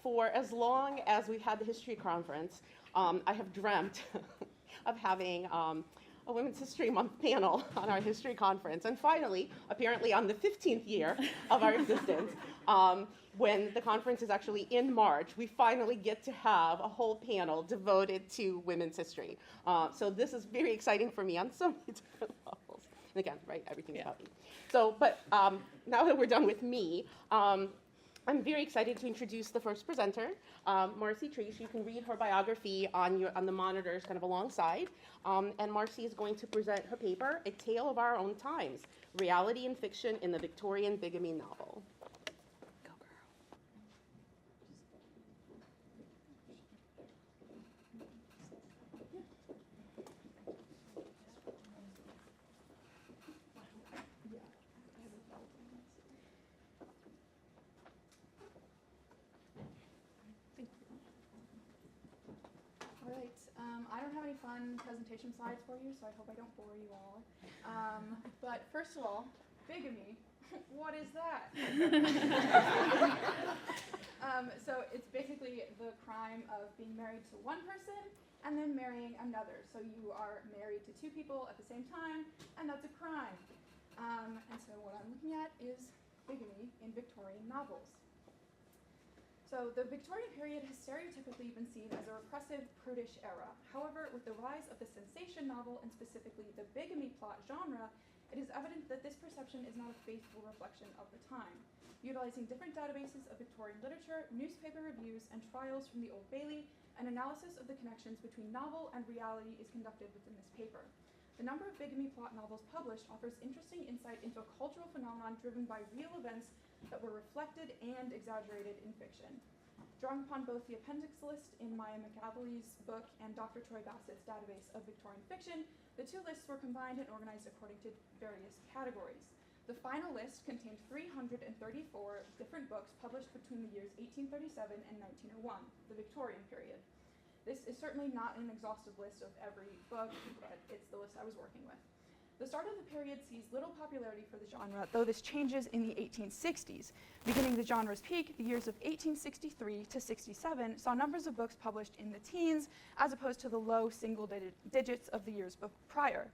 for as long as we've had the history conference, I have dreamt of having a Women's History Month panel on our history conference. And finally, apparently on the 15th year of our existence, when the conference is actually in March, we finally get to have a whole panel devoted to women's history. So this is very exciting for me on so many different levels. And again, right, everything's about me. So, but now that we're done with me, I'm very excited to introduce the first presenter, Marcy Treesh. You can read her biography on the monitors kind of alongside. And Marcy is going to present her paper, A Tale of Our Own Times, Reality and Fiction in the Victorian Bigamy Novel. Go, girl. All right, I don't have any fun presentation slides for you, so I hope I don't bore you all. But first of all, bigamy, what is that? So it's basically the crime of being married to one person and then marrying another. So you are married to two people at the same time, and that's a crime. And so what I'm looking at is bigamy in Victorian novels. So the Victorian period has stereotypically been seen as a repressive, prudish era. However, with the rise of the sensation novel, and specifically the bigamy plot genre, it is evident that this perception is not a faithful reflection of the time. Utilizing different databases of Victorian literature, newspaper reviews, and trials from the Old Bailey, an analysis of the connections between novel and reality is conducted within this paper. The number of bigamy plot novels published offers interesting insight into a cultural phenomenon driven by real events that were reflected and exaggerated in fiction. Drawing upon both the appendix list in Maya McAvilly's book and Dr. Troy Bassett's database of Victorian fiction, the two lists were combined and organized according to various categories. The final list contained 334 different books published between the years 1837 and 1901, the Victorian period. This is certainly not an exhaustive list of every book, but it's the list I was working with. The start of the period sees little popularity for the genre, though this changes in the 1860s. Beginning the genre's peak, the years of 1863 to 67 saw numbers of books published in the teens, as opposed to the low single digits of the years prior.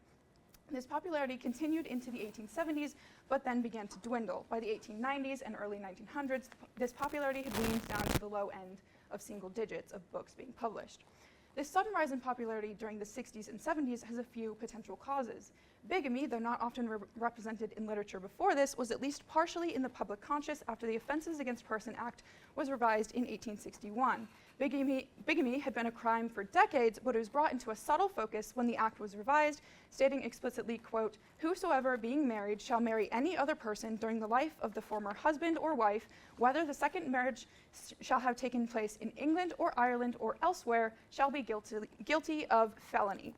This popularity continued into the 1870s, but then began to dwindle. By the 1890s and early 1900s, this popularity had waned down to the low end of single digits of books being published. This sudden rise in popularity during the 60s and 70s has a few potential causes. Bigamy, though not often represented in literature before this, was at least partially in the public conscious after the Offenses Against Person Act was revised in 1861. Bigamy had been a crime for decades, but it was brought into a subtle focus when the act was revised, stating explicitly, quote, "Whosoever being married shall marry any other person during the life of the former husband or wife, whether the second marriage shall have taken place in England or Ireland or elsewhere, shall be guilty of felony."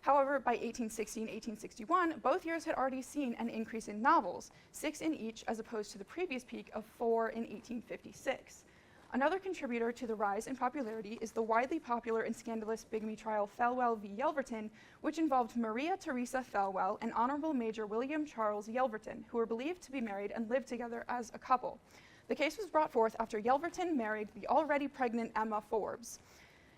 However, by 1860 and 1861, both years had already seen an increase in novels, 6 in each as opposed to the previous peak of 4 in 1856. Another contributor to the rise in popularity is the widely popular and scandalous bigamy trial Thelwell v. Yelverton, which involved Maria Theresa Thelwell and Honorable Major William Charles Yelverton, who were believed to be married and lived together as a couple. The case was brought forth after Yelverton married the already pregnant Emma Forbes.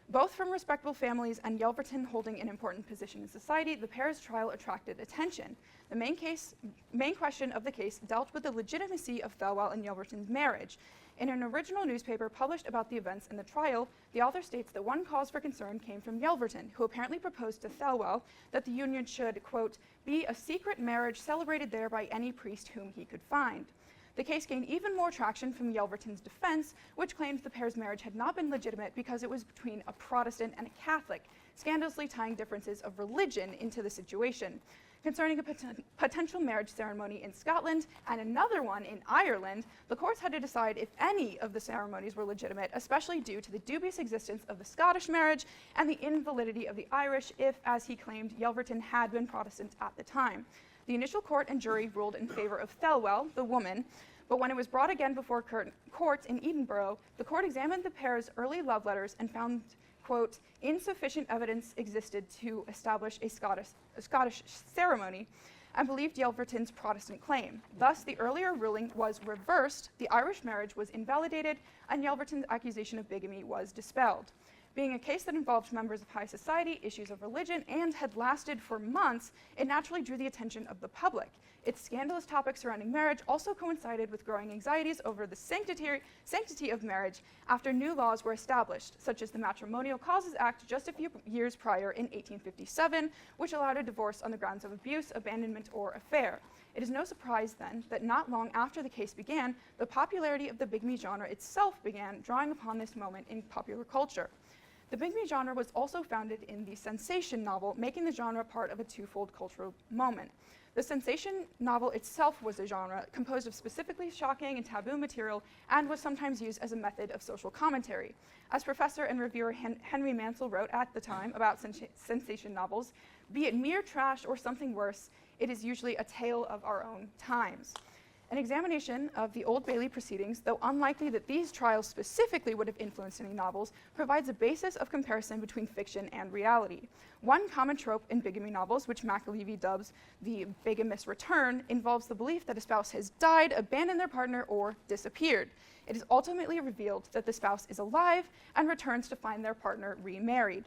Both from respectable families and Yelverton holding an important position in society, the pair's trial attracted attention. The main question of the case dealt with the legitimacy of Thelwell and Yelverton's marriage. In an original newspaper published about the events in the trial, the author states that one cause for concern came from Yelverton, who apparently proposed to Thelwell that the union should, quote, "be a secret marriage celebrated there by any priest whom he could find." The case gained even more traction from Yelverton's defense, which claimed the pair's marriage had not been legitimate because it was between a Protestant and a Catholic, scandalously tying differences of religion into the situation. Concerning a potential marriage ceremony in Scotland and another one in Ireland, the courts had to decide if any of the ceremonies were legitimate, especially due to the dubious existence of the Scottish marriage and the invalidity of the Irish if, as he claimed, Yelverton had been Protestant at the time. The initial court and jury ruled in favor of Thelwell, the woman, but when it was brought again before courts in Edinburgh, the court examined the pair's early love letters and found, quote, "insufficient evidence existed to establish a Scottish ceremony," and believed Yelverton's Protestant claim. Thus, the earlier ruling was reversed, the Irish marriage was invalidated, and Yelverton's accusation of bigamy was dispelled. Being a case that involved members of high society, issues of religion, and had lasted for months, it naturally drew the attention of the public. Its scandalous topics surrounding marriage also coincided with growing anxieties over the sanctity of marriage after new laws were established, such as the Matrimonial Causes Act just a few years prior in 1857, which allowed a divorce on the grounds of abuse, abandonment, or affair. It is no surprise, then, that not long after the case began, the popularity of the bigamy genre itself began, drawing upon this moment in popular culture. The bigamy genre was also founded in the sensation novel, making the genre part of a twofold cultural moment. The sensation novel itself was a genre composed of specifically shocking and taboo material and was sometimes used as a method of social commentary. As professor and reviewer Henry Mansell wrote at the time about sensation novels, be it mere trash or something worse, it is usually a tale of our own times. An examination of the Old Bailey proceedings, though unlikely that these trials specifically would have influenced any novels, provides a basis of comparison between fiction and reality. One common trope in bigamy novels, which McAlevey dubs the bigamous return, involves the belief that a spouse has died, abandoned their partner, or disappeared. It is ultimately revealed that the spouse is alive and returns to find their partner remarried.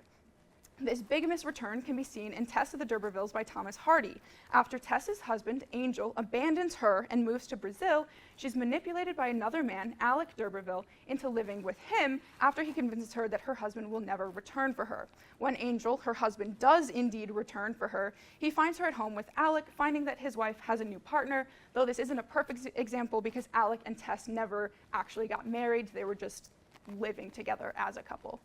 This bigamous return can be seen in Tess of the D'Urbervilles by Thomas Hardy. After Tess's husband, Angel, abandons her and moves to Brazil, she's manipulated by another man, Alec D'Urberville, into living with him after he convinces her that her husband will never return for her. When Angel, her husband, does indeed return for her, he finds her at home with Alec, finding that his wife has a new partner, though this isn't a perfect example because Alec and Tess never actually got married, they were just living together as a couple.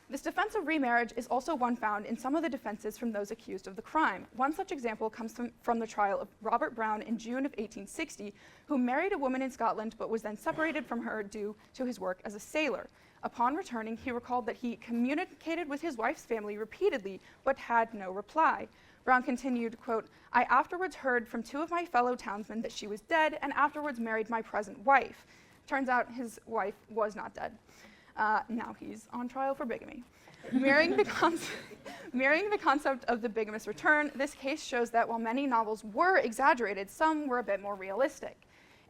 This defense of remarriage is also one found in some of the defenses from those accused of the crime. One such example comes from the trial of Robert Brown in June of 1860, who married a woman in Scotland but was then separated from her due to his work as a sailor. Upon returning, he recalled that he communicated with his wife's family repeatedly but had no reply. Brown continued, quote, "I afterwards heard from two of my fellow townsmen that she was dead and afterwards married my present wife." Turns out his wife was not dead. Now he's on trial for bigamy. Mirroring the concept of the bigamous return, this case shows that while many novels were exaggerated, some were a bit more realistic.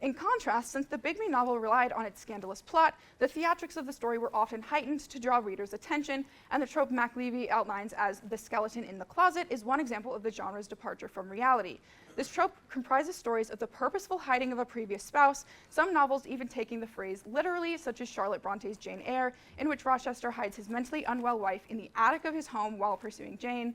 In contrast, since the bigamy novel relied on its scandalous plot, the theatrics of the story were often heightened to draw readers' attention, and the trope McAlevey outlines as the skeleton in the closet is one example of the genre's departure from reality. This trope comprises stories of the purposeful hiding of a previous spouse, some novels even taking the phrase literally, such as Charlotte Bronte's Jane Eyre, in which Rochester hides his mentally unwell wife in the attic of his home while pursuing Jane.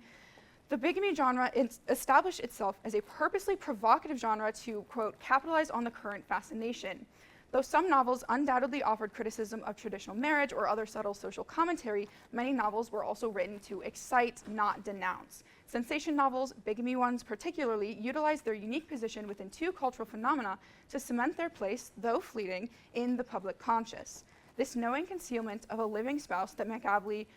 The bigamy genre established itself as a purposely provocative genre to, quote, capitalize on the current fascination. Though some novels undoubtedly offered criticism of traditional marriage or other subtle social commentary, many novels were also written to excite, not denounce. Sensation novels, bigamy ones particularly, utilized their unique position within two cultural phenomena to cement their place, though fleeting, in the public conscious. This knowing concealment of a living spouse that McAlevey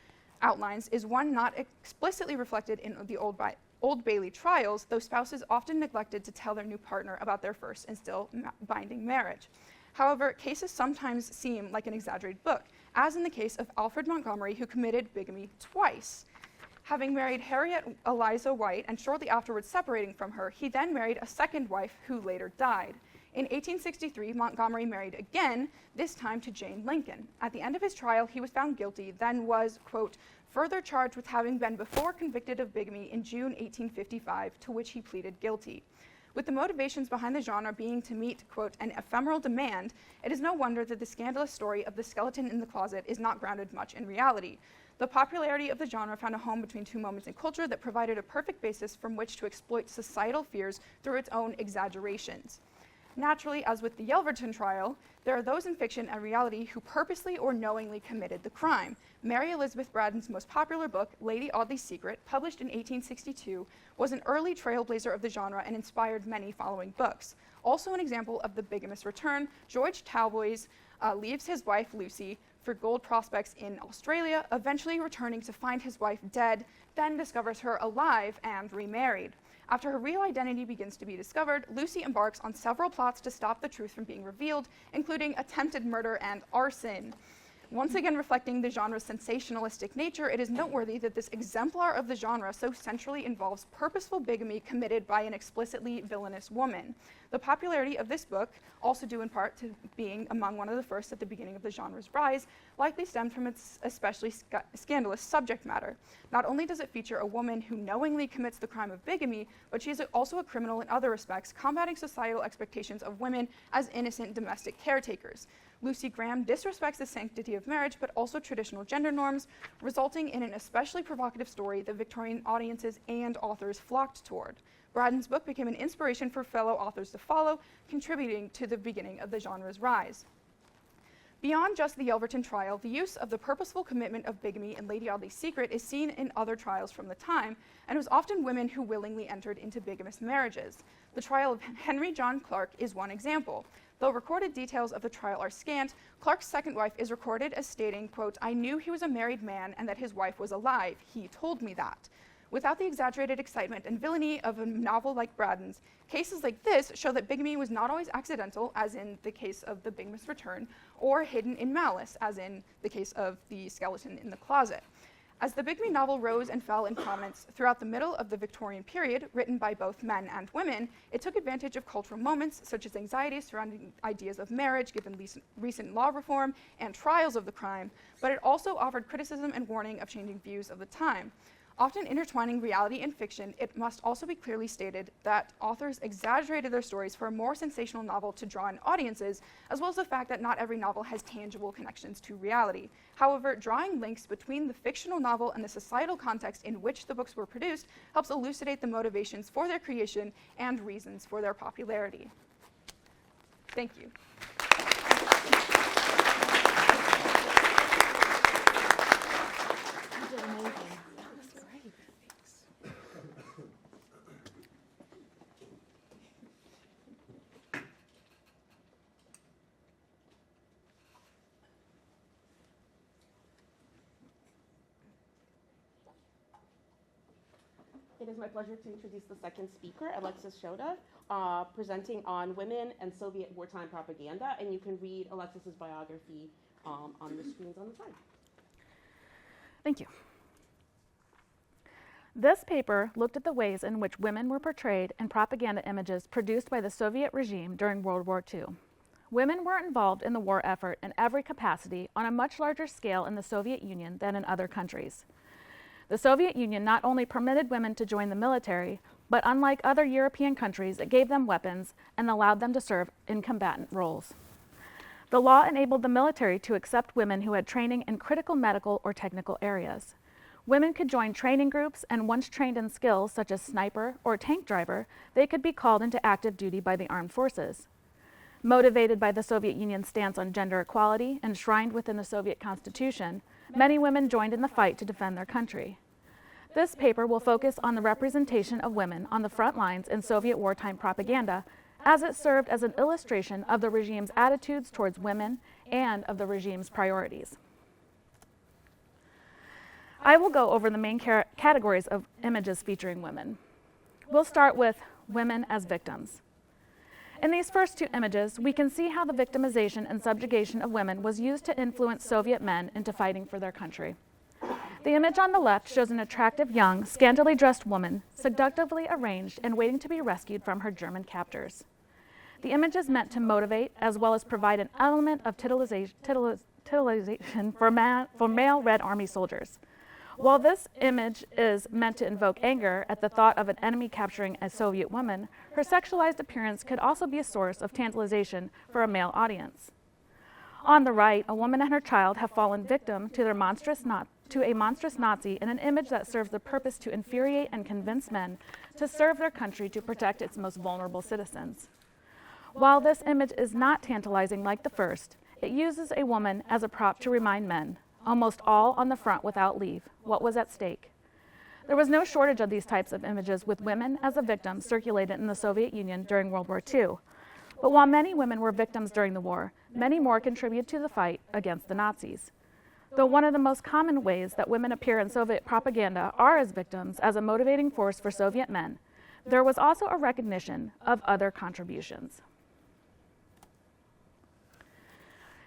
outlines is one not explicitly reflected in the Old Bailey trials, though spouses often neglected to tell their new partner about their first and still binding marriage. However, cases sometimes seem like an exaggerated book, as in the case of Alfred Montgomery, who committed bigamy twice. Having married Harriet Eliza White and shortly afterwards separating from her, he then married a second wife who later died. In 1863, Montgomery married again, this time to Jane Lincoln. At the end of his trial, he was found guilty, then was, quote, further charged with having been before convicted of bigamy in June 1855, to which he pleaded guilty. With the motivations behind the genre being to meet, quote, an ephemeral demand, it is no wonder that the scandalous story of the skeleton in the closet is not grounded much in reality. The popularity of the genre found a home between two moments in culture that provided a perfect basis from which to exploit societal fears through its own exaggerations. Naturally, as with the Yelverton trial, there are those in fiction and reality who purposely or knowingly committed the crime. Mary Elizabeth Braddon's most popular book, Lady Audley's Secret, published in 1862, was an early trailblazer of the genre and inspired many following books. Also an example of the bigamous return, George Talboys leaves his wife, Lucy, for gold prospects in Australia, eventually returning to find his wife dead, then discovers her alive and remarried. After her real identity begins to be discovered, Lucy embarks on several plots to stop the truth from being revealed, including attempted murder and arson. Once again reflecting the genre's sensationalistic nature, it is noteworthy that this exemplar of the genre so centrally involves purposeful bigamy committed by an explicitly villainous woman. The popularity of this book, also due in part to being among one of the first at the beginning of the genre's rise, likely stemmed from its especially scandalous subject matter. Not only does it feature a woman who knowingly commits the crime of bigamy, but she is also a criminal in other respects, combating societal expectations of women as innocent domestic caretakers. Lucy Graham disrespects the sanctity of marriage, but also traditional gender norms, resulting in an especially provocative story that Victorian audiences and authors flocked toward. Braddon's book became an inspiration for fellow authors to follow, contributing to the beginning of the genre's rise. Beyond just the Yelverton trial, the use of the purposeful commitment of bigamy in Lady Audley's Secret is seen in other trials from the time, and it was often women who willingly entered into bigamous marriages. The trial of Henry John Clark is one example. Though recorded details of the trial are scant, Clark's second wife is recorded as stating, quote, "I knew he was a married man and that his wife was alive. He told me that." Without the exaggerated excitement and villainy of a novel like Braddon's, cases like this show that bigamy was not always accidental, as in the case of the bigamous return, or hidden in malice, as in the case of the skeleton in the closet. As the bigamy novel rose and fell in prominence throughout the middle of the Victorian period, written by both men and women, it took advantage of cultural moments such as anxieties surrounding ideas of marriage given recent law reform and trials of the crime, but it also offered criticism and warning of changing views of the time. Often intertwining reality and fiction, it must also be clearly stated that authors exaggerated their stories for a more sensational novel to draw in audiences, as well as the fact that not every novel has tangible connections to reality. However, drawing links between the fictional novel and the societal context in which the books were produced helps elucidate the motivations for their creation and reasons for their popularity. Thank you. It is my pleasure to introduce the second speaker, Alexis Shoda, presenting on women and Soviet wartime propaganda. And you can read Alexis's biography on the screens on the side. Thank you. This paper looked at the ways in which women were portrayed in propaganda images produced by the Soviet regime during World War II. Women were involved in the war effort in every capacity on a much larger scale in the Soviet Union than in other countries. The Soviet Union not only permitted women to join the military, but unlike other European countries, it gave them weapons and allowed them to serve in combatant roles. The law enabled the military to accept women who had training in critical medical or technical areas. Women could join training groups, and once trained in skills such as sniper or tank driver, they could be called into active duty by the armed forces. Motivated by the Soviet Union's stance on gender equality, enshrined within the Soviet Constitution, many women joined in the fight to defend their country. This paper will focus on the representation of women on the front lines in Soviet wartime propaganda, as it served as an illustration of the regime's attitudes towards women and of the regime's priorities. I will go over the main categories of images featuring women. We'll start with women as victims. In these first two images, we can see how the victimization and subjugation of women was used to influence Soviet men into fighting for their country. The image on the left shows an attractive, young, scantily dressed woman, seductively arranged and waiting to be rescued from her German captors. The image is meant to motivate as well as provide an element of titillization for male Red Army soldiers. While this image is meant to invoke anger at the thought of an enemy capturing a Soviet woman, her sexualized appearance could also be a source of tantalization for a male audience. On the right, a woman and her child have fallen victim to a monstrous Nazi in an image that serves the purpose to infuriate and convince men to serve their country to protect its most vulnerable citizens. While this image is not tantalizing like the first, it uses a woman as a prop to remind men, almost all on the front without leave, what was at stake. There was no shortage of these types of images with women as a victim circulated in the Soviet Union during World War II. But while many women were victims during the war, many more contributed to the fight against the Nazis. Though one of the most common ways that women appear in Soviet propaganda are as victims as a motivating force for Soviet men, there was also a recognition of other contributions.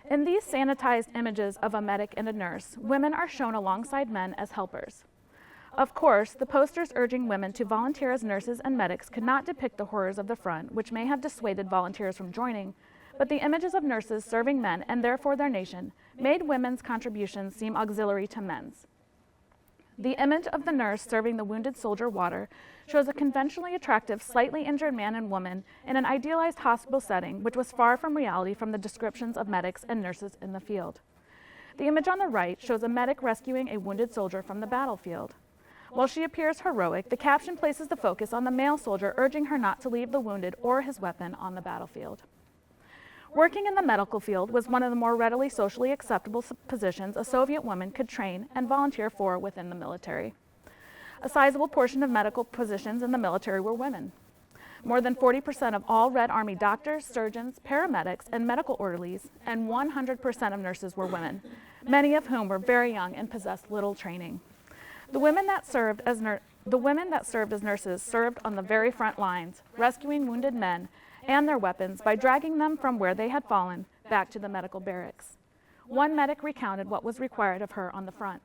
In these sanitized images of a medic and a nurse, women are shown alongside men as helpers. Of course, the posters urging women to volunteer as nurses and medics could not depict the horrors of the front, which may have dissuaded volunteers from joining, but the images of nurses serving men, and therefore their nation, made women's contributions seem auxiliary to men's. The image of the nurse serving the wounded soldier water shows a conventionally attractive, slightly injured man and woman in an idealized hospital setting, which was far from reality from the descriptions of medics and nurses in the field. The image on the right shows a medic rescuing a wounded soldier from the battlefield. While she appears heroic, the caption places the focus on the male soldier urging her not to leave the wounded or his weapon on the battlefield. Working in the medical field was one of the more readily socially acceptable positions a Soviet woman could train and volunteer for within the military. A sizable portion of medical positions in the military were women. More than 40% of all Red Army doctors, surgeons, paramedics, and medical orderlies, and 100% of nurses were women, many of whom were very young and possessed little training. The women that served as nurses served on the very front lines, rescuing wounded men and their weapons by dragging them from where they had fallen back to the medical barracks. One medic recounted what was required of her on the front.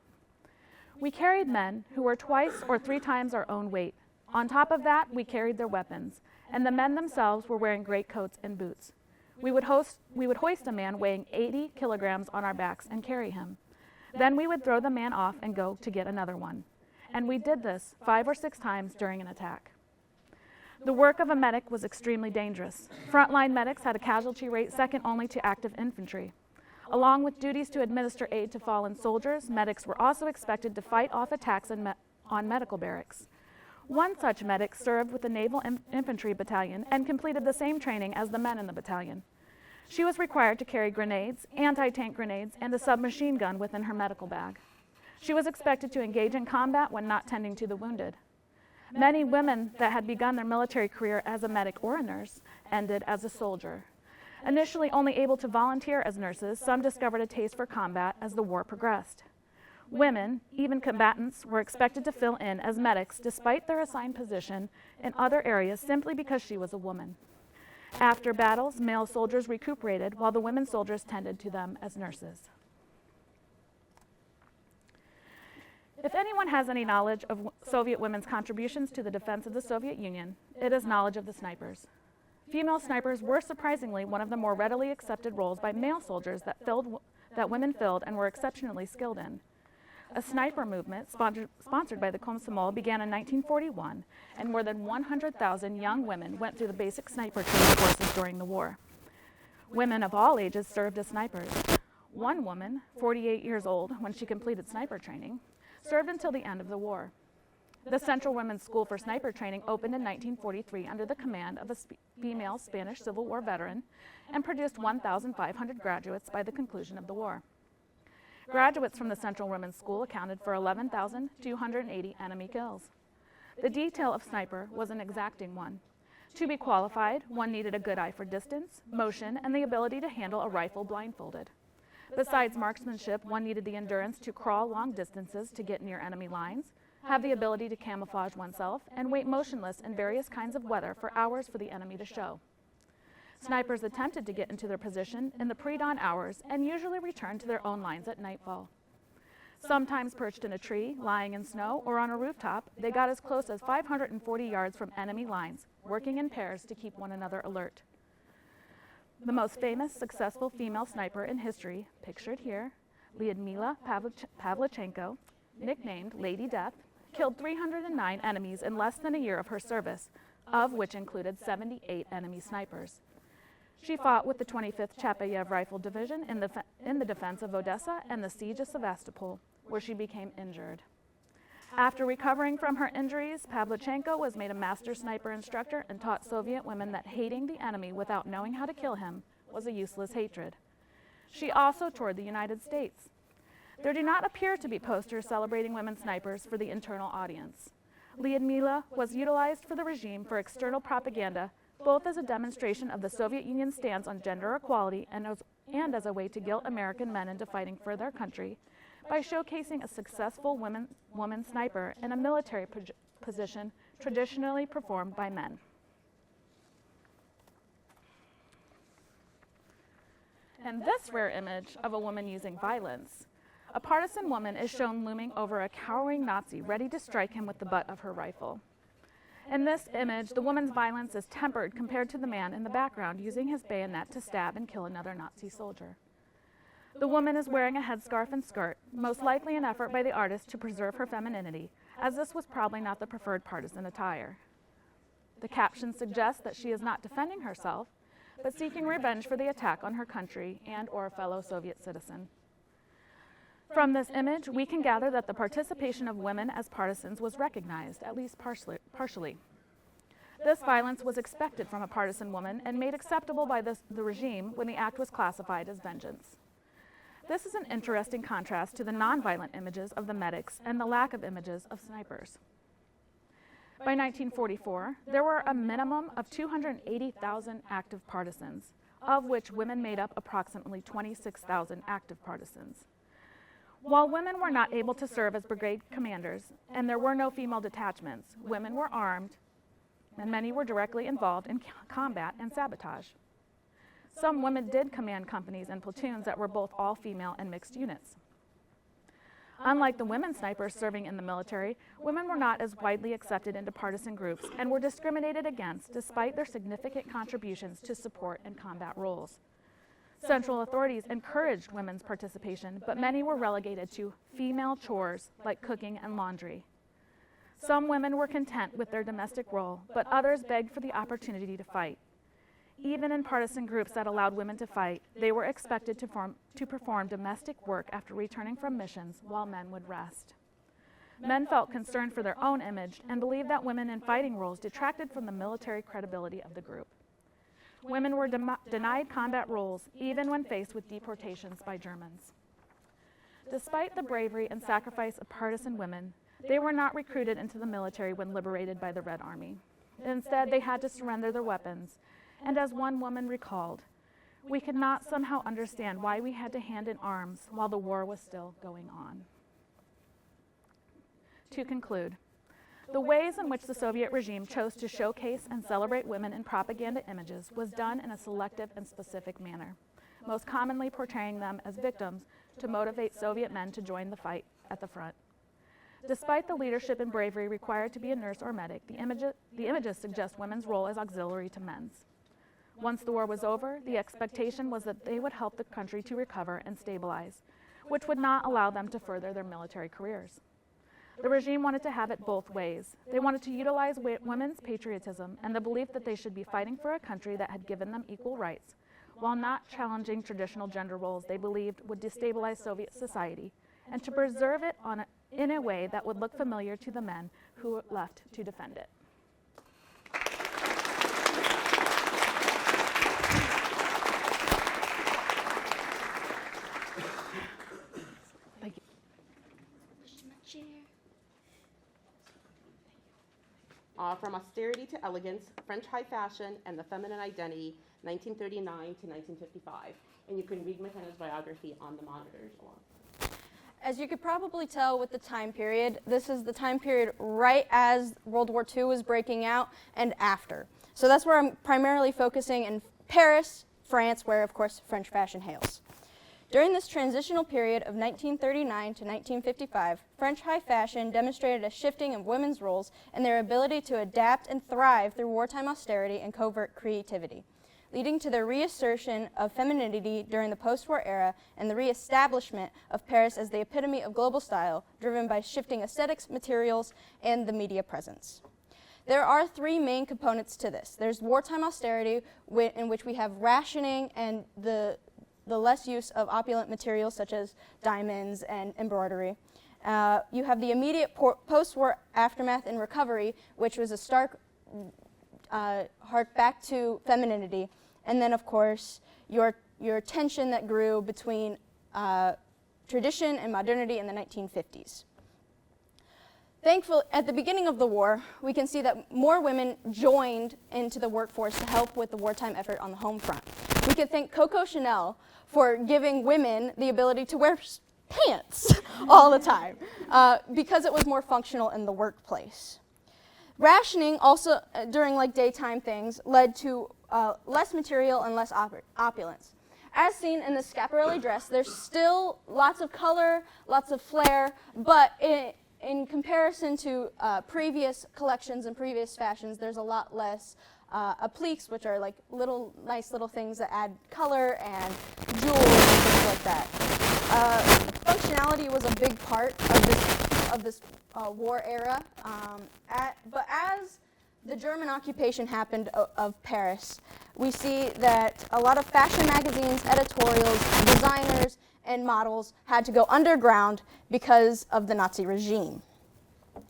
We carried men who were twice or 3 times our own weight. On top of that, we carried their weapons, and the men themselves were wearing greatcoats and boots. We would hoist a man weighing 80 kilograms on our backs and carry him. Then we would throw the man off and go to get another one. And we did this 5 or 6 times during an attack. The work of a medic was extremely dangerous. Frontline medics had a casualty rate second only to active infantry. Along with duties to administer aid to fallen soldiers, medics were also expected to fight off attacks on medical barracks. One such medic served with the Naval Infantry Battalion and completed the same training as the men in the battalion. She was required to carry grenades, anti-tank grenades, and a submachine gun within her medical bag. She was expected to engage in combat when not tending to the wounded. Many women that had begun their military career as a medic or a nurse ended as a soldier. Initially only able to volunteer as nurses, some discovered a taste for combat as the war progressed. Women, even combatants, were expected to fill in as medics despite their assigned position in other areas simply because she was a woman. After battles, male soldiers recuperated while the women soldiers tended to them as nurses. If anyone has any knowledge of Soviet women's contributions to the defense of the Soviet Union, it is knowledge of the snipers. Female snipers were surprisingly one of the more readily accepted roles by male soldiers that women filled and were exceptionally skilled in. A sniper movement sponsored by the Komsomol began in 1941, and more than 100,000 young women went through the basic sniper training courses during the war. Women of all ages served as snipers. One woman, 48 years old when she completed sniper training, served until the end of the war. The Central Women's School for Sniper Training opened in 1943 under the command of a female Spanish Civil War veteran and produced 1,500 graduates by the conclusion of the war. Graduates from the Central Women's School accounted for 11,280 enemy kills. The detail of sniper was an exacting one. To be qualified, one needed a good eye for distance, motion, and the ability to handle a rifle blindfolded. Besides marksmanship, one needed the endurance to crawl long distances to get near enemy lines, have the ability to camouflage oneself, and wait motionless in various kinds of weather for hours for the enemy to show. Snipers attempted to get into their position in the pre-dawn hours and usually returned to their own lines at nightfall. Sometimes perched in a tree, lying in snow, or on a rooftop, they got as close as 540 yards from enemy lines, working in pairs to keep one another alert. The most famous, successful female sniper in history, pictured here, Lyudmila Pavlichenko, nicknamed Lady Death, killed 309 enemies in less than a year of her service, of which included 78 enemy snipers. She fought with the 25th Chapayev Rifle Division in the defense of Odessa and the siege of Sevastopol, where she became injured. After recovering from her injuries, Pavlichenko was made a master sniper instructor and taught Soviet women that hating the enemy without knowing how to kill him was a useless hatred. She also toured the United States. There do not appear to be posters celebrating women snipers for the internal audience. Lyudmila was utilized for the regime for external propaganda, both as a demonstration of the Soviet Union's stance on gender equality and as a way to guilt American men into fighting for their country, by showcasing a successful woman sniper in a military position traditionally performed by men. In this rare image of a woman using violence, a partisan woman is shown looming over a cowering Nazi ready to strike him with the butt of her rifle. In this image, the woman's violence is tempered compared to the man in the background using his bayonet to stab and kill another Nazi soldier. The woman is wearing a headscarf and skirt, most likely an effort by the artist to preserve her femininity, as this was probably not the preferred partisan attire. The caption suggests that she is not defending herself, but seeking revenge for the attack on her country and/or a fellow Soviet citizen. From this image, we can gather that the participation of women as partisans was recognized, at least partially. This violence was expected from a partisan woman and made acceptable by the regime when the act was classified as vengeance. This is an interesting contrast to the nonviolent images of the medics and the lack of images of snipers. By 1944, there were a minimum of 280,000 active partisans, of which women made up approximately 26,000 active partisans. While women were not able to serve as brigade commanders, and there were no female detachments, women were armed, and many were directly involved in combat and sabotage. Some women did command companies and platoons that were both all-female and mixed units. Unlike the women snipers serving in the military, women were not as widely accepted into partisan groups and were discriminated against despite their significant contributions to support and combat roles. Central authorities encouraged women's participation, but many were relegated to female chores like cooking and laundry. Some women were content with their domestic role, but others begged for the opportunity to fight. Even in partisan groups that allowed women to fight, they were expected to perform domestic work after returning from missions while men would rest. Men felt concerned for their own image and believed that women in fighting roles detracted from the military credibility of the group. Women were denied combat roles even when faced with deportations by Germans. Despite the bravery and sacrifice of partisan women, they were not recruited into the military when liberated by the Red Army. Instead, they had to surrender their weapons. And as one woman recalled, we could not somehow understand why we had to hand in arms while the war was still going on. To conclude, the ways in which the Soviet regime chose to showcase and celebrate women in propaganda images was done in a selective and specific manner, most commonly portraying them as victims to motivate Soviet men to join the fight at the front. Despite the leadership and bravery required to be a nurse or medic, the images suggest women's role as auxiliary to men's. Once the war was over, the expectation was that they would help the country to recover and stabilize, which would not allow them to further their military careers. The regime wanted to have it both ways. They wanted to utilize women's patriotism and the belief that they should be fighting for a country that had given them equal rights, while not challenging traditional gender roles they believed would destabilize Soviet society, and to preserve it in a way that would look familiar to the men who left to defend it. Thank you. From Austerity to Elegance, French High Fashion and the Feminine Identity, 1939 to 1955. And you can read McKenna's biography on the monitors along. As you could probably tell with the time period, this is the time period right as World War II was breaking out and after. So that's where I'm primarily focusing in Paris, France, where of course French fashion hails. During this transitional period of 1939 to 1955, French high fashion demonstrated a shifting of women's roles and their ability to adapt and thrive through wartime austerity and covert creativity, leading to the reassertion of femininity during the post-war era and the reestablishment of Paris as the epitome of global style, driven by shifting aesthetics, materials, and the media presence. There are three main components to this. There's wartime austerity, in which we have rationing and the less use of opulent materials such as diamonds and embroidery. You have the immediate post-war aftermath and recovery, which was a stark hark back to femininity. And then, of course, your tension that grew between tradition and modernity in the 1950s. Thankfully, at the beginning of the war, we can see that more women joined into the workforce to help with the wartime effort on the home front. We can thank Coco Chanel for giving women the ability to wear pants all the time because it was more functional in the workplace. Rationing also, during like daytime things, led to less material and less opulence. as seen in the Schiaparelli dress, there's still lots of color, lots of flair, but in comparison to previous collections and previous fashions, there's a lot less appliques, which are like nice little things that add color and jewels and things like that. Functionality was a big part of this war era, but as the German occupation happened of Paris, we see that a lot of fashion magazines, editorials, designers, and models had to go underground because of the Nazi regime.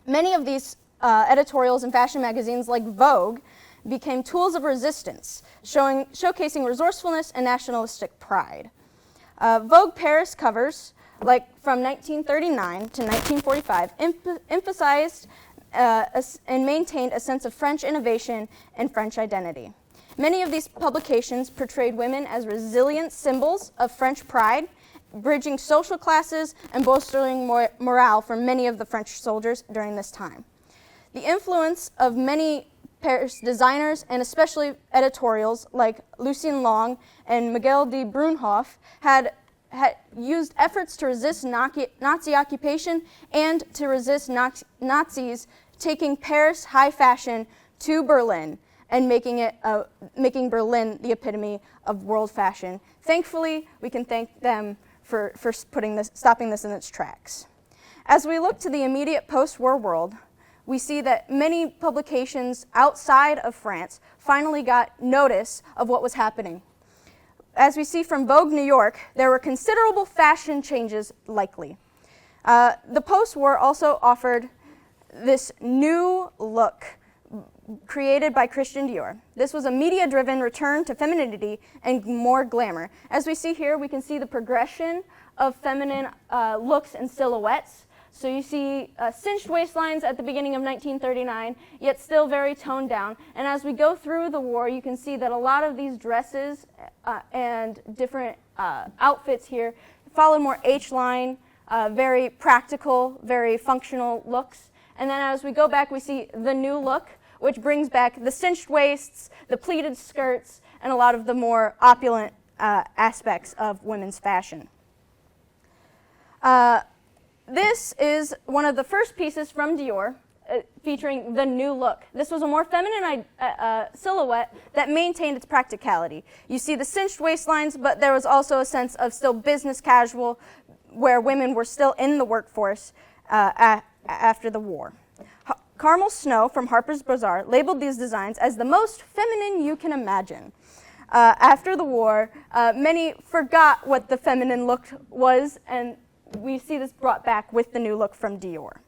Many of these editorials and fashion magazines, like Vogue, became tools of resistance, showcasing resourcefulness and nationalistic pride. Vogue Paris covers, like from 1939 to 1945, emphasized and maintained a sense of French innovation and French identity. Many of these publications portrayed women as resilient symbols of French pride, bridging social classes and bolstering morale for many of the French soldiers during this time. The influence of many Paris designers, and especially editorials like Lucien Long and Miguel de Brunhoff, had used efforts to resist Nazi occupation and to resist Nazis taking Paris high fashion to Berlin and making Berlin the epitome of world fashion. Thankfully, we can thank them for stopping this in its tracks. As we look to the immediate post-war world, we see that many publications outside of France finally got notice of what was happening. As we see from Vogue New York, there were considerable fashion changes likely. The post-war also offered this new look created by Christian Dior. This was a media-driven return to femininity and more glamour. As we see here, we can see the progression of feminine looks and silhouettes. So you see cinched waistlines at the beginning of 1939, yet still very toned down. And as we go through the war, you can see that a lot of these dresses and different outfits here followed more H-line, very practical, very functional looks. And then as we go back, we see the new look, which brings back the cinched waists, the pleated skirts, and a lot of the more opulent aspects of women's fashion. This is one of the first pieces from Dior featuring the new look. This was a more feminine silhouette that maintained its practicality. You see the cinched waistlines, but there was also a sense of still business casual where women were still in the workforce after the war. Carmel Snow from Harper's Bazaar labeled these designs as the most feminine you can imagine. After the war, many forgot what the feminine look was, and we see this brought back with the new look from Dior.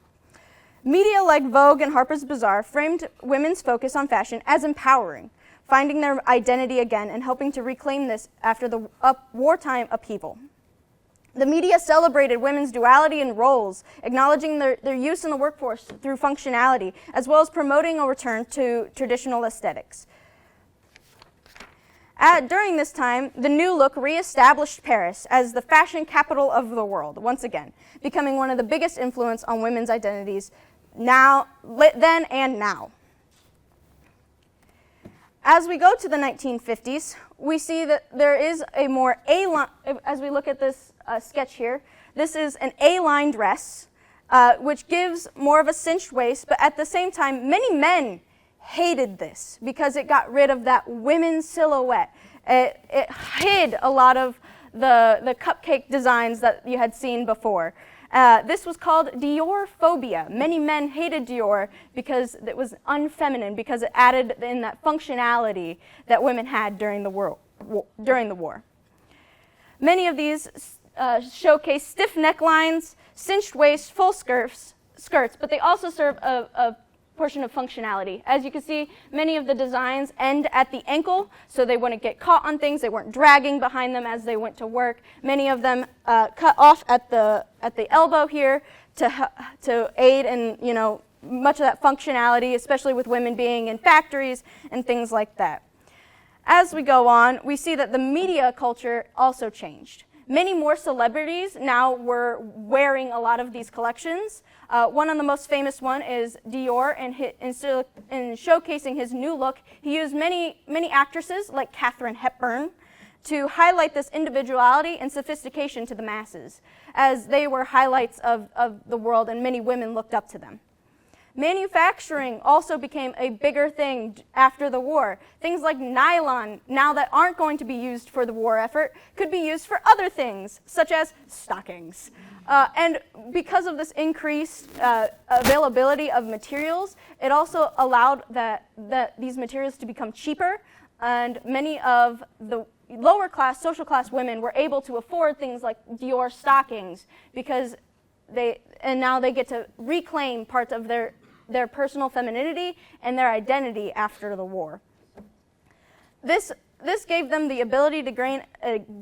Media like Vogue and Harper's Bazaar framed women's focus on fashion as empowering, finding their identity again and helping to reclaim this after the wartime upheaval. The media celebrated women's duality and roles, acknowledging their use in the workforce through functionality, as well as promoting a return to traditional aesthetics. During this time, the new look reestablished Paris as the fashion capital of the world, once again, becoming one of the biggest influence on women's identities then and now. As we go to the 1950s, we see that there is a more A-line, as we look at this sketch here, this is an A-line dress, which gives more of a cinched waist, but at the same time, many men hated this because it got rid of that women's silhouette. It hid a lot of the cupcake designs that you had seen before. This was called Dior phobia. Many men hated Dior because it was unfeminine, because it added in that functionality that women had during the war. Many of these showcase stiff necklines, cinched waists, full skirts, but they also serve a portion of functionality. As you can see, many of the designs end at the ankle, so they wouldn't get caught on things. They weren't dragging behind them as they went to work. Many of them cut off at the elbow here to aid in much of that functionality, especially with women being in factories and things like that. As we go on, we see that the media culture also changed. Many more celebrities now were wearing a lot of these collections. One of the most famous one is Dior, and in showcasing his new look, he used many actresses like Katharine Hepburn to highlight this individuality and sophistication to the masses, as they were highlights of the world and many women looked up to them. Manufacturing also became a bigger thing after the war. Things like nylon, now that aren't going to be used for the war effort, could be used for other things, such as stockings. And because of this increased availability of materials, it also allowed these materials to become cheaper, and many of the lower class, social class women were able to afford things like Dior stockings because now they get to reclaim parts of their personal femininity and their identity after the war. This gave them the ability to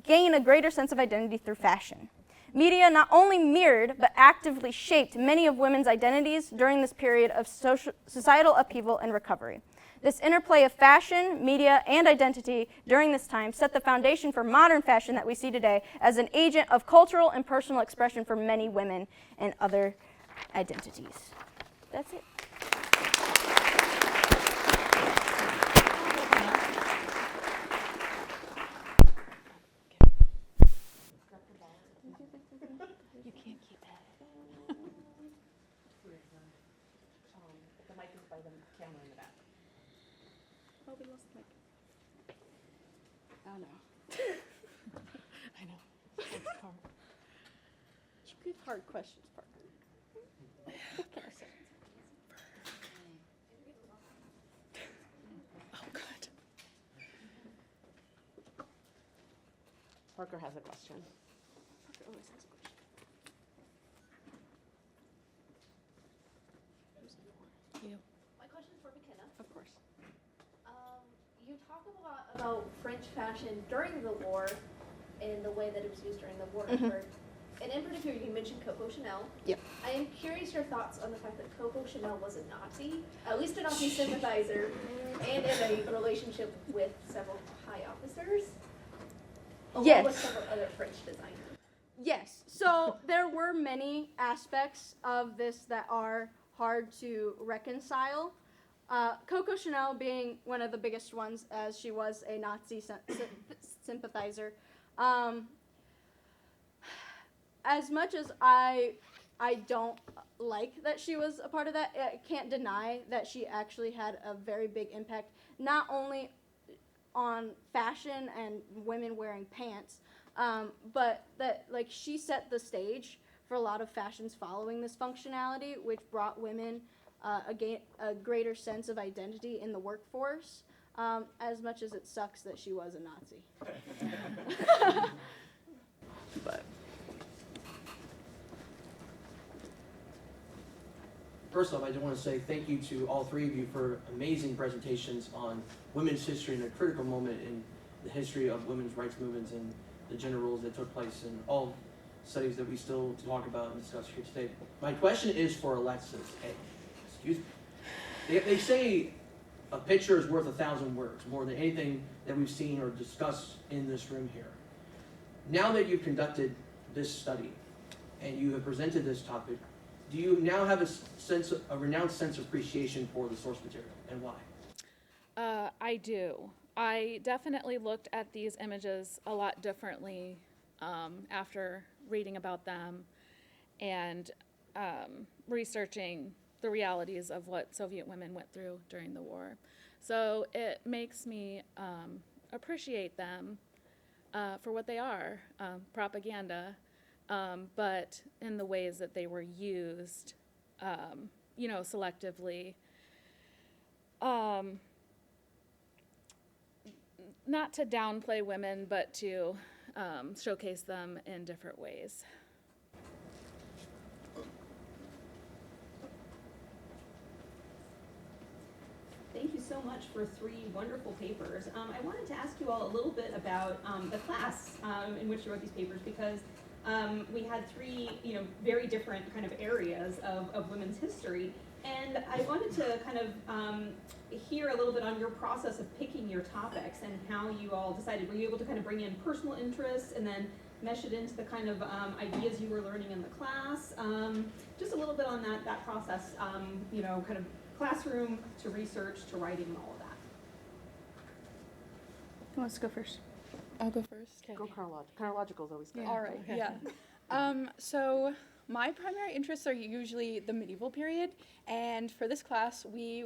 gain a greater sense of identity through fashion. Media not only mirrored, but actively shaped many of women's identities during this period of societal upheaval and recovery. This interplay of fashion, media, and identity during this time set the foundation for modern fashion that we see today as an agent of cultural and personal expression for many women and other identities. That's it. You can't keep it. The mic is by the camera in the back. Oh, we lost the mic. Oh, no. I know. It's hard. Good hard questions, Parker. What can I say? Oh, good. Parker has a question. Parker always has a question. You. My question is for McKenna. Of course. You talk a lot about French fashion during the war and the way that it was used during the war effort. And in particular, you mentioned Coco Chanel. Yep. I am curious your thoughts on the fact that Coco Chanel was a Nazi, at least a Nazi sympathizer, and in a relationship with several high officers, along with several other French designers. Yes. So there were many aspects of this that are hard to reconcile. Coco Chanel being one of the biggest ones, as she was a Nazi sympathizer. As much as I don't like that she was a part of that, I can't deny that she actually had a very big impact, not only on fashion and women wearing pants, but that she set the stage for a lot of fashions following this functionality, which brought women a greater sense of identity in the workforce, as much as it sucks that she was a Nazi. But first off, I just want to say thank you to all three of you for amazing presentations on women's history and a critical moment in the history of women's rights movements and the gender roles that took place in all studies that we still talk about and discuss here today. My question is for Alexis. Hey, excuse me. They say a picture is worth 1,000 words, more than anything that we've seen or discussed in this room here. Now that you've conducted this study and you have presented this topic, do you now have a renounced sense of appreciation for the source material, and why? I do. I definitely looked at these images a lot differently after reading about them and researching the realities of what Soviet women went through during the war. So it makes me appreciate them for what they are, propaganda, but in the ways that they were used, selectively. Not to downplay women, but to showcase them in different ways. Thank you so much for 3 wonderful papers. I wanted to ask you all a little bit about the class in which you wrote these papers, because we had 3, very different kind of areas of women's history. And I wanted to kind of hear a little bit on your process of picking your topics and how you all decided. Were you able to kind of bring in personal interests and then mesh it into the kind of ideas you were learning in the class? Just a little bit on that process, kind of classroom to research to writing and all of that. who wants to go first? I'll go first. Go chronological is always good. All right, yeah. So my primary interests are usually the medieval period, and for this class, we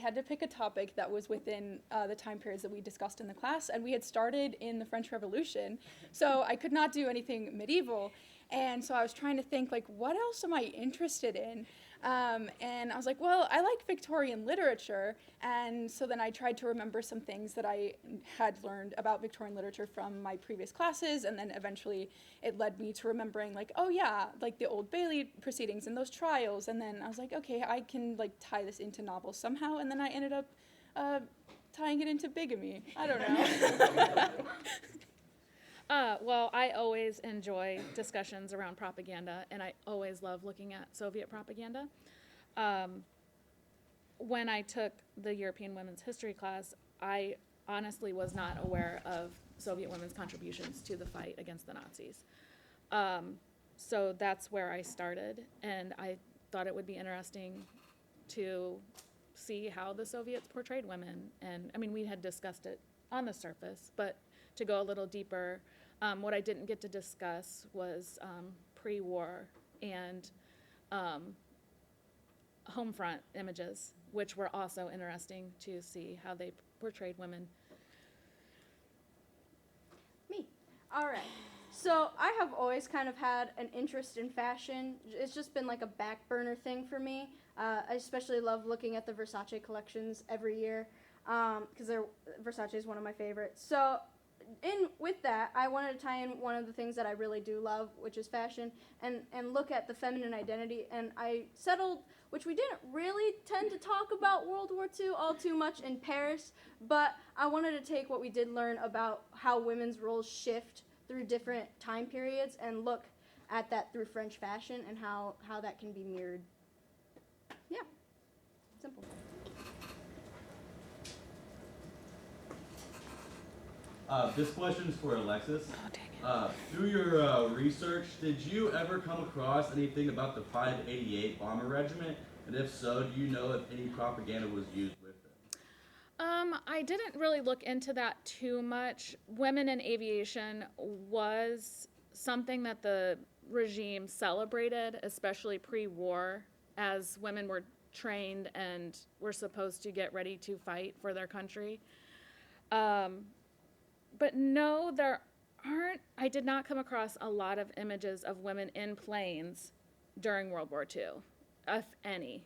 had to pick a topic that was within the time periods that we discussed in the class, and we had started in the French Revolution, so I could not do anything medieval, and so I was trying to think, like, what else am I interested in? And I was like, well, I like Victorian literature, and so then I tried to remember some things that I had learned about Victorian literature from my previous classes, and then eventually it led me to remembering, like, oh yeah, like the Old Bailey proceedings and those trials, and then I was like, okay, I can like tie this into novels somehow, and then I ended up tying it into bigamy. I don't know. Well, I always enjoy discussions around propaganda, and I always love looking at Soviet propaganda. When I took the European Women's History class, I honestly was not aware of Soviet women's contributions to the fight against the Nazis. So that's where I started, and I thought it would be interesting to see how the Soviets portrayed women. And I mean, we had discussed it on the surface, but to go a little deeper, what I didn't get to discuss was pre-war and home front images, which were also interesting to see how they portrayed women. Me. All right. So I have always kind of had an interest in fashion. It's just been like a back burner thing for me. I especially love looking at the Versace collections every year because Versace is one of my favorites. So with that, I wanted to tie in one of the things that I really do love, which is fashion, and look at the feminine identity. And I settled, which we didn't really tend to talk about World War II all too much in Paris, but I wanted to take what we did learn about how women's roles shift through different time periods and look at that through French fashion and how that can be mirrored. Yeah, simple. This question's for Alexis. Through your research, did you ever come across anything about the 588 Bomber Regiment? And if so, do you know if any propaganda was used with it? I didn't really look into that too much. Women in aviation was something that the regime celebrated, especially pre-war, as women were trained and were supposed to get ready to fight for their country. But no, I did not come across a lot of images of women in planes during World War II, if any.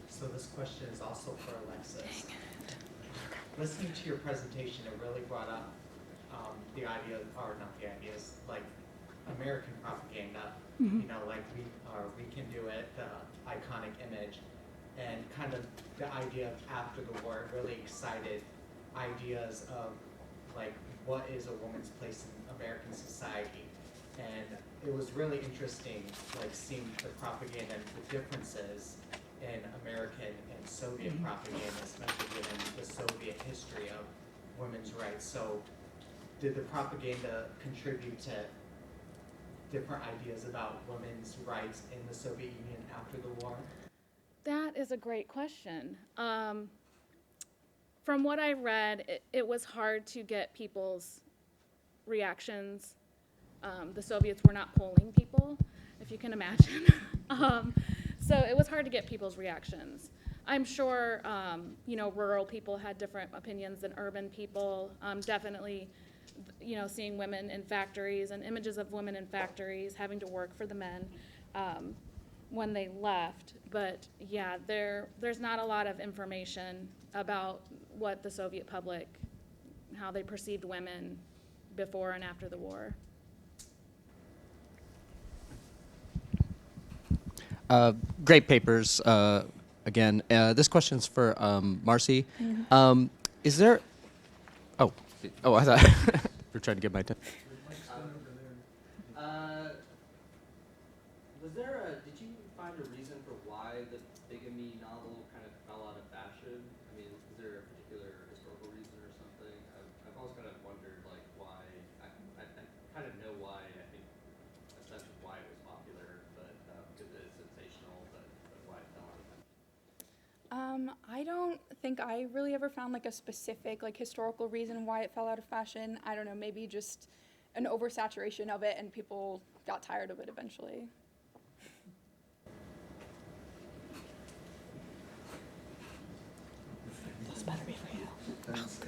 So this question is also for Alexis. Listening to your presentation, it really brought up the idea, or not the ideas, like American propaganda. You know, like we can do it, the iconic image, and kind of the idea of after the war really excited ideas of like what is a woman's place in American society. And it was really interesting, like seeing the propaganda and the differences in American and Soviet propaganda, especially given the Soviet history of women's rights. So did the propaganda contribute to different ideas about women's rights in the Soviet Union after the war? That is a great question. From what I read, it was hard to get people's reactions. The Soviets were not polling people, if you can imagine. So it was hard to get people's reactions. I'm sure, rural people had different opinions than urban people. Definitely, seeing women in factories and images of women in factories having to work for the men when they left. But yeah, there's not a lot of information about what the Soviet public, how they perceived women before and after the war. Great papers, again. This question's for Marcy. Is there, I thought we're trying to get my time. Did you find a reason for why the Bigamy novel kind of fell out of fashion? I mean, is there a particular historical reason or something? I've always kind of wondered, like, why, I kind of know why, I think, essentially why it was popular, but because it is sensational, but why it fell out of I don't think I really ever found like a specific like historical reason why it fell out of fashion. I don't know, maybe just an oversaturation of it and people got tired of it eventually. Thanks.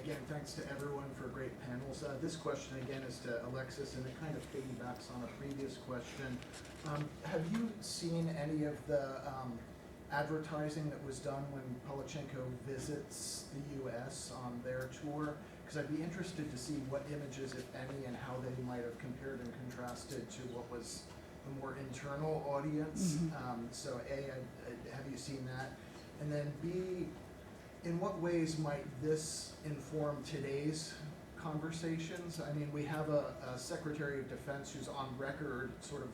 Again, thanks to everyone for great panels. This question again is to Alexis, and it kind of piggybacks on a previous question. Have you seen any of the advertising that was done when Polachenko visits the U.S. on their tour? Because I'd be interested to see what images, if any, and how they might have compared and contrasted to what was the more internal audience. So A, have you seen that? And then B, in what ways might this inform today's conversations? I mean, we have a Secretary of Defense who's on record sort of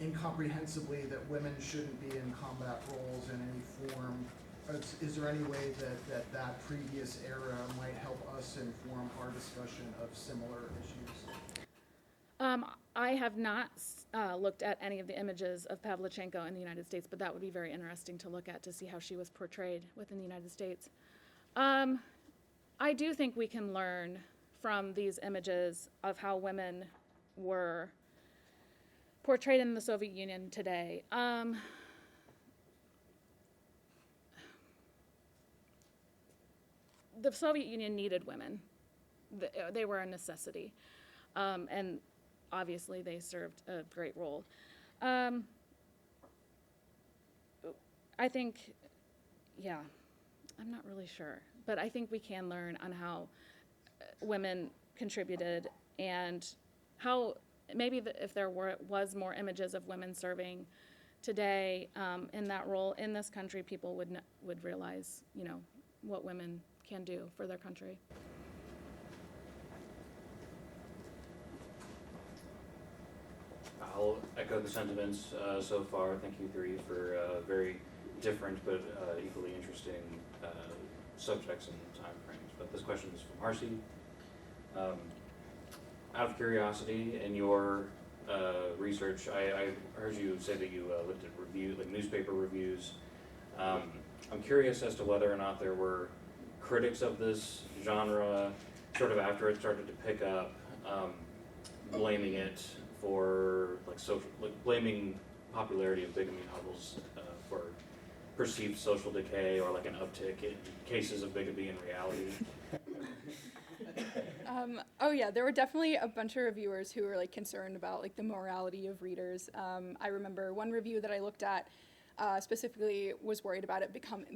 incomprehensibly that women shouldn't be in combat roles in any form. Is there any way that previous era might help us inform our discussion of similar issues? I have not looked at any of the images of Pavlichenko in the United States, but that would be very interesting to look at to see how she was portrayed within the United States. I do think we can learn from these images of how women were portrayed in the Soviet Union today. The Soviet Union needed women. They were a necessity. And obviously they served a great role. I think, yeah, I'm not really sure, but I think we can learn on how women contributed and how maybe if there was more images of women serving today in that role in this country, people would realize, you know, what women can do for their country. I'll echo the sentiments so far. Thank you three for very different but equally interesting subjects and time frames. But this question is from Marcy. Out of curiosity, in your research, I heard you say that you looked at newspaper reviews. I'm curious as to whether or not there were critics of this genre, sort of after it started to pick up, blaming it for blaming popularity of bigamy novels for perceived social decay or like an uptick in cases of bigamy in reality. Oh yeah, there were definitely a bunch of reviewers who were like concerned about like the morality of readers. I remember one review that I looked at specifically was worried about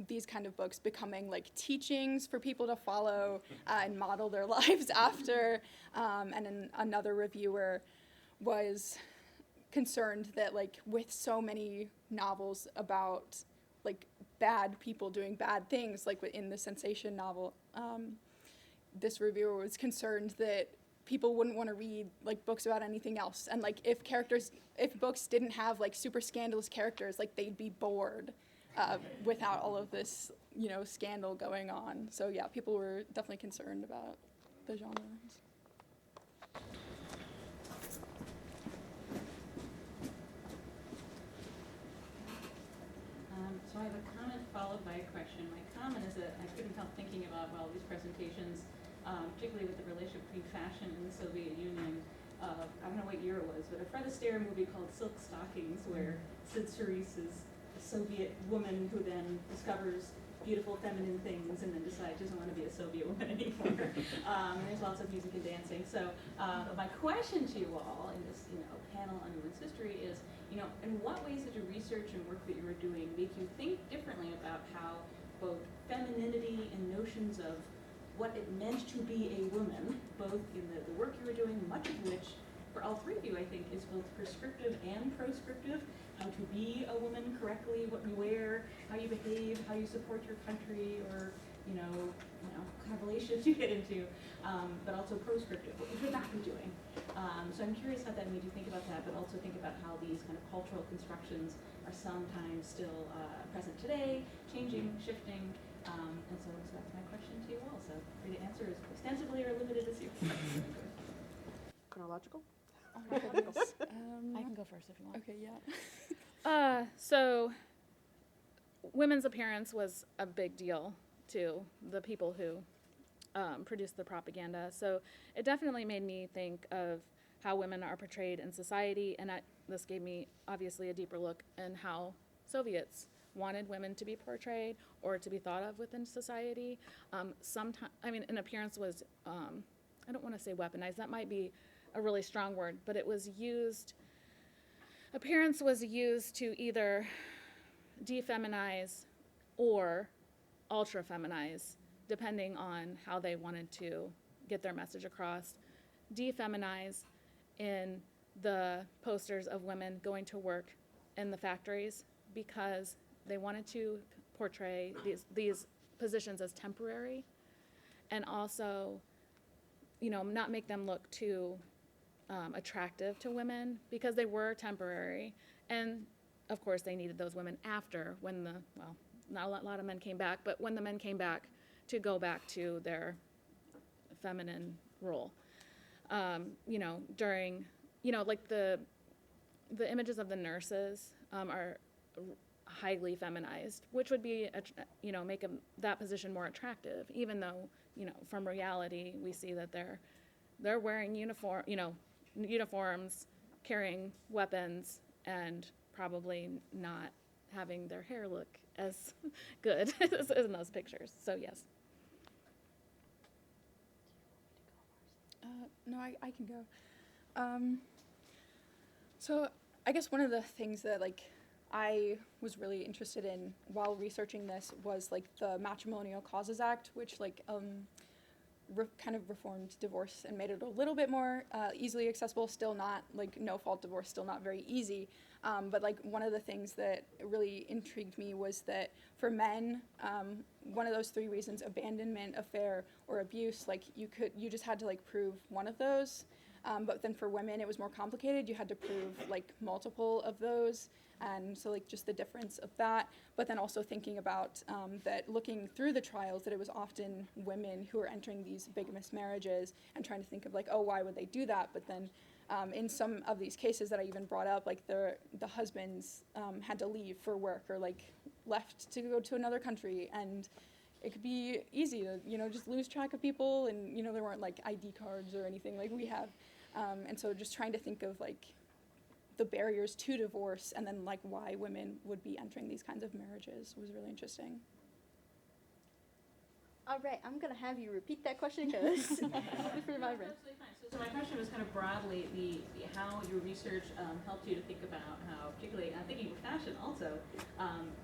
these kind of books becoming like teachings for people to follow and model their lives after. And then another reviewer was concerned that like with so many novels about like bad people doing bad things, like in the sensation novel, this reviewer was concerned that people wouldn't want to read like books about anything else, and like if books didn't have like super scandalous characters, like they'd be bored without all of this, you know, scandal going on. So yeah, people were definitely concerned about the genre. So I have a comment followed by a question. My comment is that I couldn't help thinking about, well, these presentations, particularly with the relationship between fashion and the Soviet Union. I don't know what year it was, but a Fred Astaire movie called Silk Stockings, where Sid Cerise is a Soviet woman who then discovers beautiful feminine things and then decides she doesn't want to be a Soviet woman anymore. And there's lots of music and dancing. So my question to you all in this, panel on women's history is, in what ways did your research and work that you were doing make you think differently about how both femininity and notions of what it meant to be a woman, both in the work you were doing, much of which, for all three of you, I think, is both prescriptive and proscriptive, how to be a woman correctly, what you wear, how you behave, how you support your country, or, what kind of relationships you get into, but also proscriptive, what you should not be doing. So I'm curious how that made you think about that, but also think about how these kind of cultural constructions are sometimes still present today, changing, shifting, and so that's my question to you all. So free to answer as extensively or limited as you. Chronological? Oh my goodness. I can go first if you want. Okay, yeah. So women's appearance was a big deal to the people who produced the propaganda. So it definitely made me think of how women are portrayed in society, and this gave me obviously a deeper look in how Soviets wanted women to be portrayed or to be thought of within society. Sometimes, I mean, an appearance was, I don't want to say weaponized, that might be a really strong word, but it was used, appearance was used to either defeminize or ultra-feminize, depending on how they wanted to get their message across. Defeminize in the posters of women going to work in the factories because they wanted to portray these positions as temporary, and also, you know, not make them look too attractive to women because they were temporary. And of course they needed those women after, when the, well, not a lot of men came back, but when the men came back, to go back to their feminine role. You know, during, you know, like the images of the nurses are highly feminized, which would be, you know, make that position more attractive, even though, you know, from reality we see that they're wearing uniforms, carrying weapons, and probably not having their hair look as good as in those pictures. So yes. No, I can go. So I guess one of the things that like I was really interested in while researching this was like the Matrimonial Causes Act, which like kind of reformed divorce and made it a little bit more easily accessible. Still not like no fault divorce, still not very easy. But like one of the things that really intrigued me was that for men, one of those three reasons, abandonment, affair, or abuse, like you just had to like prove one of those. But then for women, it was more complicated. You had to prove like multiple of those. And so like just the difference of that, but then also thinking about that looking through the trials, that it was often women who were entering these bigamous marriages and trying to think of like, oh, why would they do that? But then in some of these cases that I even brought up, like the husbands had to leave for work or like left to go to another country, and it could be easy to, you know, just lose track of people, and, you know, there weren't like ID cards or anything like we have. And so just trying to think of like the barriers to divorce, and then like why women would be entering these kinds of marriages was really interesting. All right, I'm gonna have you repeat that question because for my brain. Absolutely fine. So my question was kind of broadly how your research helped you to think about how, particularly thinking of fashion also,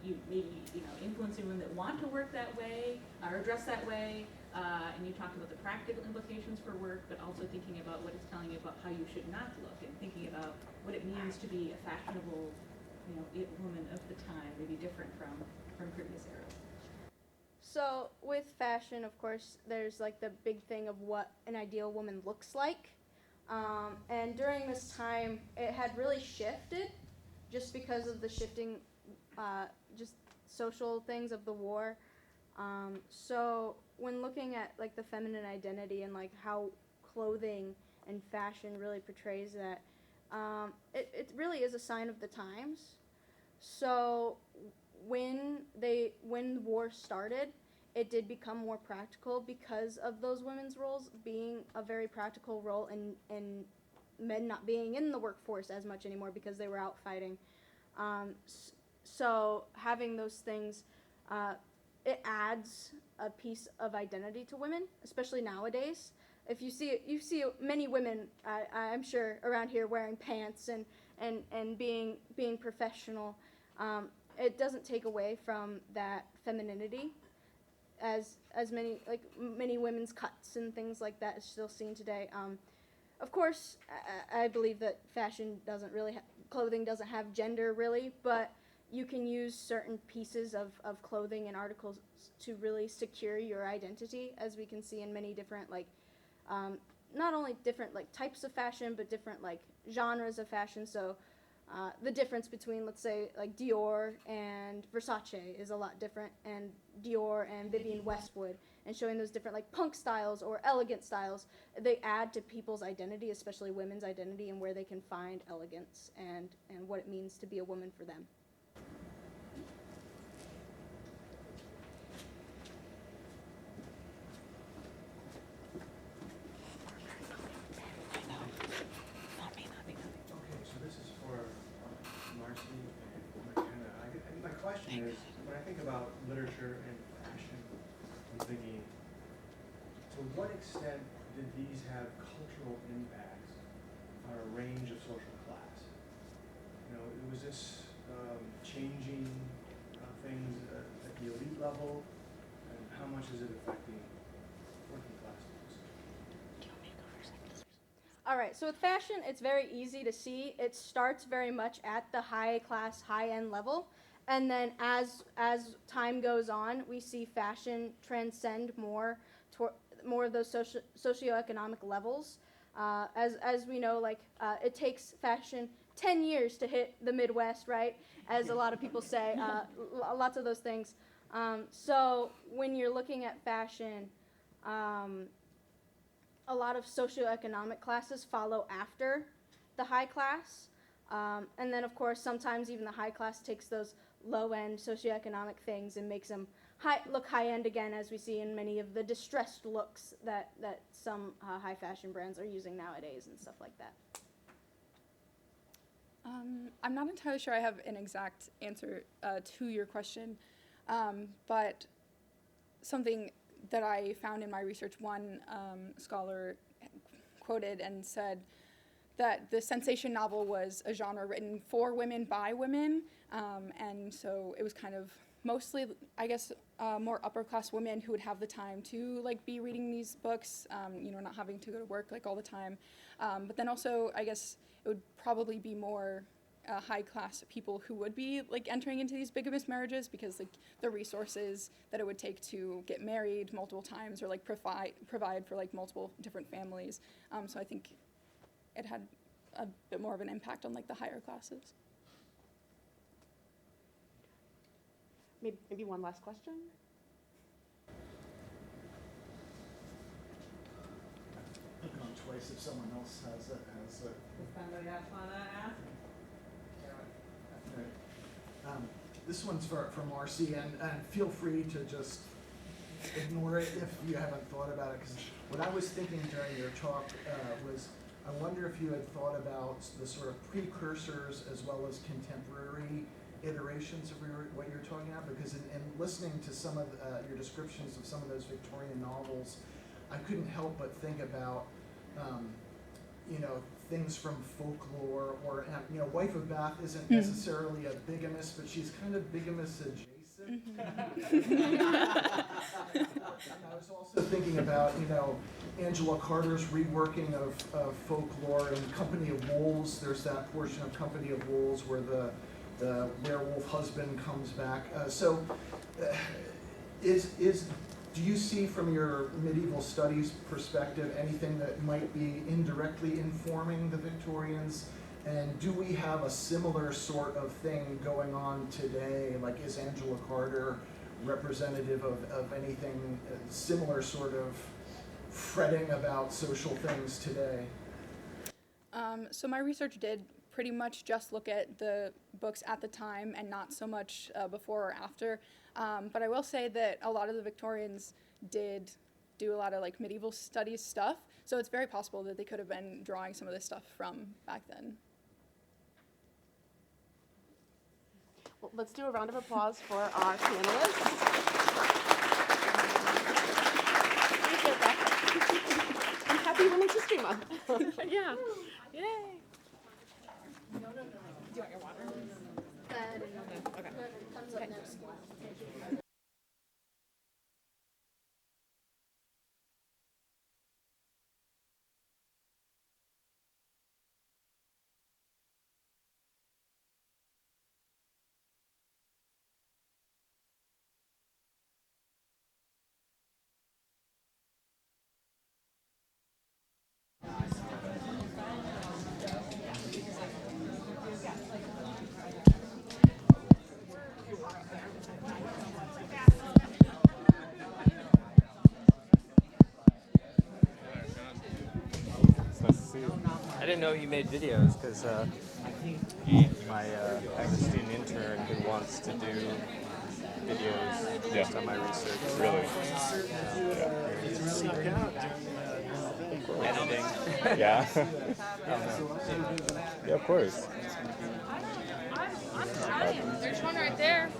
you maybe, you know, influencing women that want to work that way or dress that way, and you talked about the practical implications for work, but also thinking about what it's telling you about how you should not look, and thinking about what it means to be a fashionable, you know, woman of the time, maybe different from previous eras. So with fashion, of course, there's like the big thing of what an ideal woman looks like. And during this time, it had really shifted just because of the shifting, just social things of the war. So when looking at like the feminine identity and like how clothing and fashion really portrays that, it really is a sign of the times. So when the war started, it did become more practical because of those women's roles being a very practical role, and men not being in the workforce as much anymore because they were out fighting. So having those things, it adds a piece of identity to women, especially nowadays. If you see many women, I'm sure around here wearing pants and being professional. It doesn't take away from that femininity, as many women's cuts and things like that is still seen today. Of course, I believe that fashion doesn't really clothing doesn't have gender really, but you can use certain pieces of clothing and articles to really secure your identity, as we can see in many different not only different types of fashion, but different genres of fashion. So the difference between, let's say, Dior and Versace is a lot different, and Dior and Vivienne Westwood, and showing those different punk styles or elegant styles. They add to people's identity, especially women's identity, and where they can find elegance and what it means to be a woman for them. question is, when I think about literature and fashion, I'm thinking, to what extent did these have cultural impacts on a range of social class? You know, was this changing things at the elite level, and how much is it affecting working class folks? All right, so with fashion, it's very easy to see. It starts very much at the high class, high end level. And then as time goes on, we see fashion transcend more of those socioeconomic levels. As we know, it takes fashion 10 years to hit the Midwest, right? As a lot of people say, lots of those things. So when you're looking at fashion, a lot of socioeconomic classes follow after the high class. And then, of course, sometimes even the high class takes those low-end socioeconomic things and makes them look high-end again, as we see in many of the distressed looks that some high fashion brands are using nowadays and stuff like that. I'm not entirely sure I have an exact answer to your question, but something that I found in my research, one scholar quoted and said that the sensation novel was a genre written for women by women, and so it was kind of mostly, I guess, more upper class women who would have the time to be reading these books, not having to go to work all the time. But then also, I guess it would probably be more high class people who would be entering into these bigamous marriages, because the resources that it would take to get married multiple times or provide for multiple different families. So I think it had a bit more of an impact on the higher classes. Maybe one last question. Looking on twice if someone else has a. Does somebody else want to ask? This one's for Marcy, and feel free to just ignore it if you haven't thought about it, because what I was thinking during your talk was, I wonder if you had thought about the sort of precursors as well as contemporary iterations of what you're talking about, because in listening to some of your descriptions of some of those Victorian novels, I couldn't help but think about things from folklore, or Wife of Bath isn't necessarily a bigamist, but she's kind of bigamist adjacent. And I was also thinking about Angela Carter's reworking of folklore in Company of Wolves. There's that portion of Company of Wolves where the werewolf husband comes back. Do you see from your medieval studies perspective anything that might be indirectly informing the Victorians? And do we have a similar sort of thing going on today? Is Angela Carter representative of anything similar sort of fretting about social things today? So my research did pretty much just look at the books at the time and not so much before or after. But I will say that a lot of the Victorians did do a lot of medieval studies stuff, so it's very possible that they could have been drawing some of this stuff from back then. Well, let's do a round of applause for our panelists. And happy Women's History Month. Yeah. Yay. Do you want your water? Okay. Comes up next. I didn't know you made videos, because I have a student intern who wants to do videos based on my research. Really? Editing. Yeah. Yeah, of course. I'm trying. There's one right there.